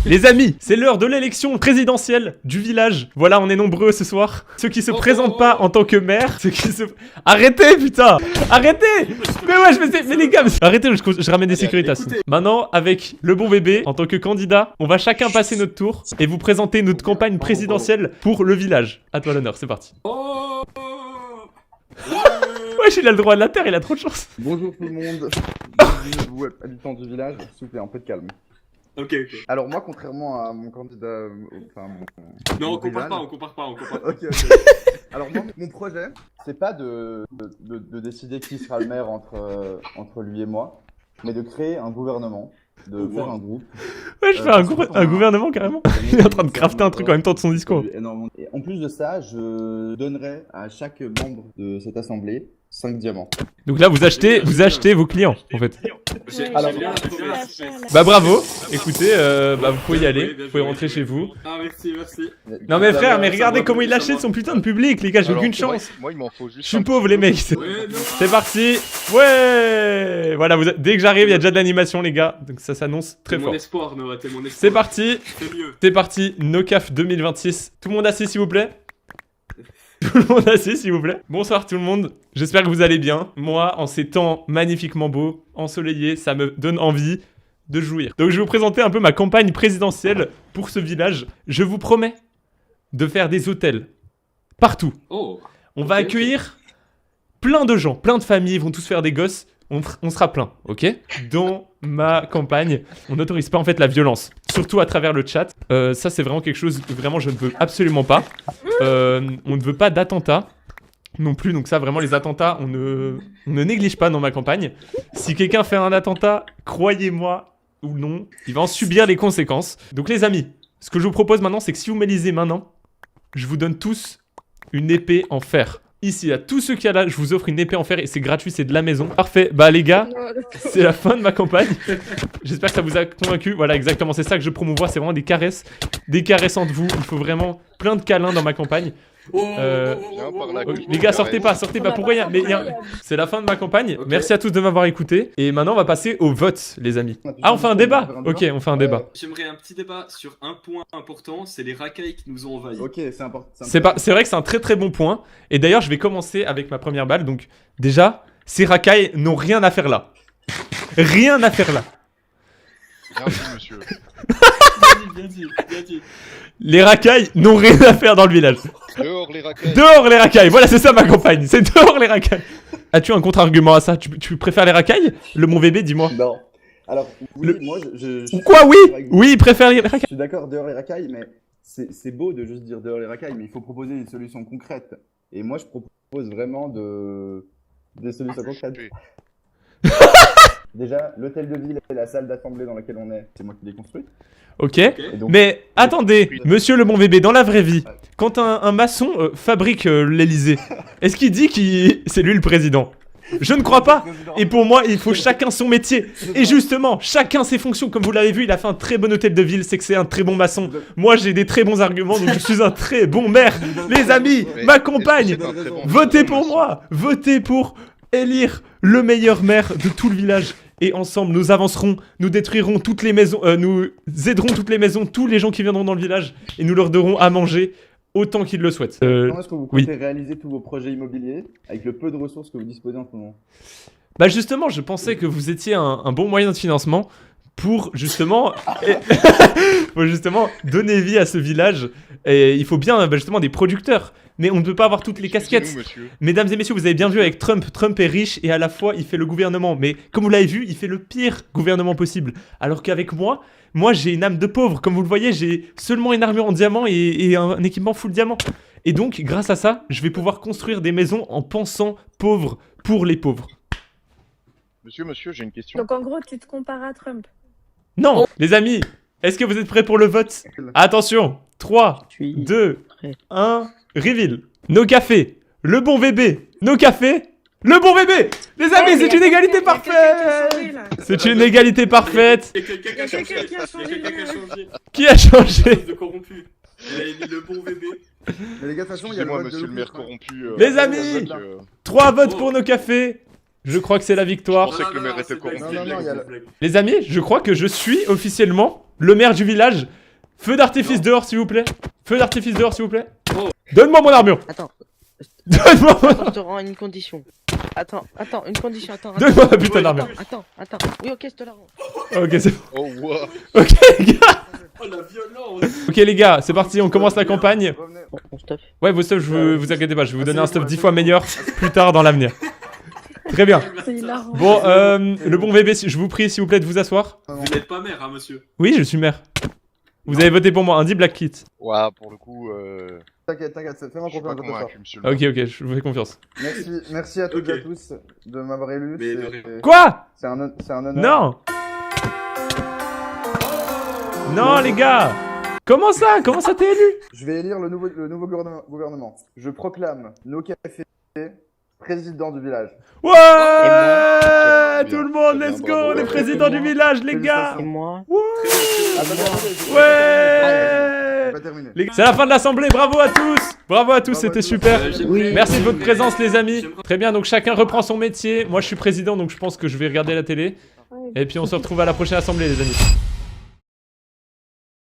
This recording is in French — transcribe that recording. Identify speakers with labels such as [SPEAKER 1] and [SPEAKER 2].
[SPEAKER 1] Les amis, c'est l'heure de l'élection présidentielle du village. Voilà, on est nombreux ce soir. Ceux qui se présentent pas en tant que maire, ceux qui se... Arrêtez, putain! Arrêtez! Mais ouais, mais les gars, arrêtez, je ramène des Securitas. Maintenant, avec le bon bébé, en tant que candidat, on va chacun passer notre tour et vous présenter notre campagne présidentielle pour le village. À toi l'honneur, c'est parti. Wesh, il a le droit de la terre, il a trop de chance.
[SPEAKER 2] Bonjour tout le monde, vous habitants du village, s'il vous plaît, un peu de calme.
[SPEAKER 3] Ok.
[SPEAKER 2] Alors moi, contrairement à mon candidat, enfin
[SPEAKER 3] Non,
[SPEAKER 2] mon
[SPEAKER 3] on compare
[SPEAKER 2] rival-
[SPEAKER 3] pas, on compare pas.
[SPEAKER 2] Ok. Alors moi, mon projet, c'est pas de décider qui sera le maire entre lui et moi, mais de créer un gouvernement, de faire un groupe.
[SPEAKER 1] Ouais, je fais un gouvernement carrément. Il est en train de crafter un truc en même temps de son discours.
[SPEAKER 2] Énormément. Et en plus de ça, je donnerai à chaque membre de cette assemblée 5 diamants.
[SPEAKER 1] Donc là, vous achetez vos clients, en fait.
[SPEAKER 2] Alors,
[SPEAKER 3] J'aime bien la promesse.
[SPEAKER 1] Bah bravo. Écoutez, vous pouvez y aller, vous pouvez rentrer chez vous.
[SPEAKER 3] Ah, merci.
[SPEAKER 1] Non mais frère, mais regardez comment il achète son putain de public, les gars, j'ai aucune chance.
[SPEAKER 4] Moi, il m'en faut juste.
[SPEAKER 1] Je suis pauvre les mecs.
[SPEAKER 3] Ouais, non.
[SPEAKER 1] C'est parti. Ouais. Voilà, dès que j'arrive, il y a déjà de l'animation les gars, donc ça s'annonce très
[SPEAKER 3] T'es
[SPEAKER 1] fort.
[SPEAKER 3] mon espoir, Noah, t'es mon espoir.
[SPEAKER 1] C'est parti.
[SPEAKER 3] C'est mieux.
[SPEAKER 1] C'est parti, NoCaf 2026. Tout le monde assis s'il vous plaît. Tout le monde assis s'il vous plaît. Bonsoir tout le monde, j'espère que vous allez bien. Moi, en ces temps magnifiquement beaux, ensoleillés, ça me donne envie de jouir. Donc je vais vous présenter un peu ma campagne présidentielle pour ce village. Je vous promets de faire des hôtels partout.
[SPEAKER 3] Oh.
[SPEAKER 1] On va accueillir plein de gens, plein de familles, ils vont tous faire des gosses. On sera plein, ok? Dans ma campagne, on n'autorise pas en fait la violence, surtout à travers le chat. Ça c'est vraiment quelque chose que vraiment je ne veux absolument pas. On ne veut pas d'attentats non plus, donc ça vraiment les attentats, on ne néglige pas dans ma campagne. Si quelqu'un fait un attentat, croyez-moi ou non, il va en subir les conséquences. Donc les amis, ce que je vous propose maintenant, c'est que si vous m'élisez maintenant, je vous donne tous une épée en fer. Ici, à tous ceux qui sont là, je vous offre une épée en fer et c'est gratuit, c'est de la maison. Parfait, bah les gars, c'est la fin de ma campagne. J'espère que ça vous a convaincu. Voilà, exactement, c'est ça que je promouvois, c'est vraiment des caresses entre vous. Il faut vraiment plein de câlins dans ma campagne. Les gars, sortez pas pour rien. Mais c'est la fin de ma campagne.
[SPEAKER 3] Ok.
[SPEAKER 1] Merci à tous de m'avoir écouté. Et maintenant, on va passer au vote, les amis. Ah, on fait un débat. Ok, on fait un débat.
[SPEAKER 3] J'aimerais un petit débat sur un point important, c'est les racailles qui nous ont envahis.
[SPEAKER 2] Ok, c'est important.
[SPEAKER 1] C'est vrai que c'est un très très bon point. Et d'ailleurs, je vais commencer avec ma première balle. Donc, déjà, ces racailles n'ont rien à faire là. Rien à faire là.
[SPEAKER 4] Bien dit, monsieur.
[SPEAKER 3] Bien dit.
[SPEAKER 1] Les racailles n'ont rien à faire dans le village.
[SPEAKER 4] Dehors les racailles.
[SPEAKER 1] Dehors les racailles. Voilà, c'est ça ma campagne. C'est dehors les racailles. As-tu un contre-argument à ça? Tu préfères les racailles? Le mon bébé, dis-moi.
[SPEAKER 2] Non. Alors, oui, moi,
[SPEAKER 1] Quoi, oui? Oui, il préfère les
[SPEAKER 2] Je
[SPEAKER 1] racailles.
[SPEAKER 2] suis d'accord, dehors les racailles, mais c'est beau de juste dire dehors les racailles, mais il faut proposer des solutions concrètes. Et moi, je propose vraiment des solutions concrètes. Déjà, l'hôtel de ville et la salle d'assemblée dans laquelle on est, c'est moi qui l'ai construit.
[SPEAKER 1] Ok.
[SPEAKER 2] Et donc,
[SPEAKER 1] Mais attendez, monsieur le bon bébé, dans la vraie vie, quand un maçon fabrique l'Elysée, est-ce qu'il dit que c'est lui le président? Je ne crois pas. Et pour moi, il faut chacun son métier. Et justement, chacun ses fonctions. Comme vous l'avez vu, il a fait un très bon hôtel de ville, c'est que c'est un très bon maçon. Moi, j'ai des très bons arguments, donc je suis un très bon maire. Les amis, ma compagne, votez pour moi. Votez pour élire le meilleur maire de tout le village. Et ensemble, nous avancerons, nous détruirons toutes les maisons, nous aiderons toutes les maisons, tous les gens qui viendront dans le village, et nous leur donnerons à manger autant qu'ils le souhaitent.
[SPEAKER 2] comment est-ce que vous
[SPEAKER 1] oui.
[SPEAKER 2] comptez réaliser tous vos projets immobiliers avec le peu de ressources que vous disposez en ce moment?
[SPEAKER 1] Bah justement, je pensais que vous étiez un bon moyen de financement pour justement, donner vie à ce village. Et il faut bien justement des producteurs. Mais on ne peut pas avoir toutes les casquettes.
[SPEAKER 4] Excusez-nous, monsieur.
[SPEAKER 1] Mesdames et messieurs, vous avez bien vu avec Trump. Trump est riche et à la fois il fait le gouvernement. Mais comme vous l'avez vu, il fait le pire gouvernement possible. Alors qu'avec moi j'ai une âme de pauvre. Comme vous le voyez, j'ai seulement une armure en diamant et un équipement full diamant. Et donc, grâce à ça, je vais pouvoir construire des maisons en pensant pauvre pour les pauvres.
[SPEAKER 4] Monsieur, j'ai une question.
[SPEAKER 5] Donc en gros, tu te compares à Trump.
[SPEAKER 1] Non, les amis, est-ce que vous êtes prêts pour le vote? Attention, 3, 2, 1, reveal. Nos cafés, le bon bébé, nos cafés, le bon bébé. Les amis, c'est une égalité parfaite. C'est une égalité parfaite.
[SPEAKER 3] Quelqu'un a changé.
[SPEAKER 1] Qui a changé?
[SPEAKER 3] De corrompu. Il a mis le bon bébé.
[SPEAKER 2] Mais les gars, de toute façon, il y a le
[SPEAKER 4] Excusez-moi,
[SPEAKER 2] vote de
[SPEAKER 4] monsieur le maire
[SPEAKER 2] l'autre.
[SPEAKER 4] corrompu.
[SPEAKER 1] Les amis, 3 votes pour nos cafés. Je crois que c'est la victoire.
[SPEAKER 4] Je pensais que le maire était corrompu.
[SPEAKER 2] Non, il y a
[SPEAKER 1] Les amis, je crois que je suis officiellement le maire du village. Feu d'artifice dehors, s'il vous plaît. Feu d'artifice dehors, s'il vous plaît.
[SPEAKER 3] Oh.
[SPEAKER 1] Donne-moi mon armure.
[SPEAKER 6] Attends,
[SPEAKER 1] Donne-moi mon...
[SPEAKER 6] attends, je te rends une condition. Attends, une condition, attends.
[SPEAKER 1] Donne-moi ma putain d'armure.
[SPEAKER 6] Attends. Oui, ok, je te la rends.
[SPEAKER 1] Ok, c'est bon.
[SPEAKER 4] Oh, wow.
[SPEAKER 1] Ok, les gars.
[SPEAKER 3] Oh la violence.
[SPEAKER 1] Ok, les gars, c'est parti, on commence la campagne.
[SPEAKER 2] Revenez.
[SPEAKER 6] On stuff.
[SPEAKER 1] Ouais, vos stuff, vous inquiétez pas, je vais vous donner un stuff 10 fois meilleur plus tard dans l'avenir. Très bien.
[SPEAKER 5] C'est hilarant.
[SPEAKER 1] Bon, le bon bébé, je vous prie, s'il vous plaît, de vous asseoir.
[SPEAKER 3] Vous n'êtes pas maire, hein, monsieur.
[SPEAKER 1] Oui, je suis maire. Vous avez voté pour moi, Andy Black Kit.
[SPEAKER 4] Ouais, pour le coup,
[SPEAKER 2] T'inquiète, fais-moi
[SPEAKER 4] je suis pas
[SPEAKER 2] confiance. Dr.
[SPEAKER 4] convaincu, monsieur le maire.
[SPEAKER 1] Ok, je vous fais confiance.
[SPEAKER 2] Merci à toutes et à
[SPEAKER 3] Ok.
[SPEAKER 2] tous de m'avoir élu.
[SPEAKER 3] Mais de
[SPEAKER 2] C'est-
[SPEAKER 3] rien.
[SPEAKER 1] Quoi?
[SPEAKER 2] C'est un honneur.
[SPEAKER 1] Non. Non, les gars. Comment ça t'es élu?
[SPEAKER 2] Je vais élire le nouveau gouvernement. Je proclame No Café président du village.
[SPEAKER 1] Ouais.
[SPEAKER 4] Très
[SPEAKER 1] Tout
[SPEAKER 4] bien,
[SPEAKER 1] le monde,
[SPEAKER 4] très
[SPEAKER 1] let's
[SPEAKER 4] bien,
[SPEAKER 1] go,
[SPEAKER 4] bravo.
[SPEAKER 1] les présidents du village, les gars.
[SPEAKER 6] Et moi
[SPEAKER 1] Ouais.
[SPEAKER 2] Pas terminé.
[SPEAKER 1] C'est la fin de l'assemblée, bravo à tous. Bravo à tous, c'était super.
[SPEAKER 6] Oui.
[SPEAKER 1] Merci de votre présence, les amis. Très bien, donc chacun reprend son métier. Moi, je suis président, donc je pense que je vais regarder la télé. Et puis, on se retrouve à la prochaine assemblée, les amis.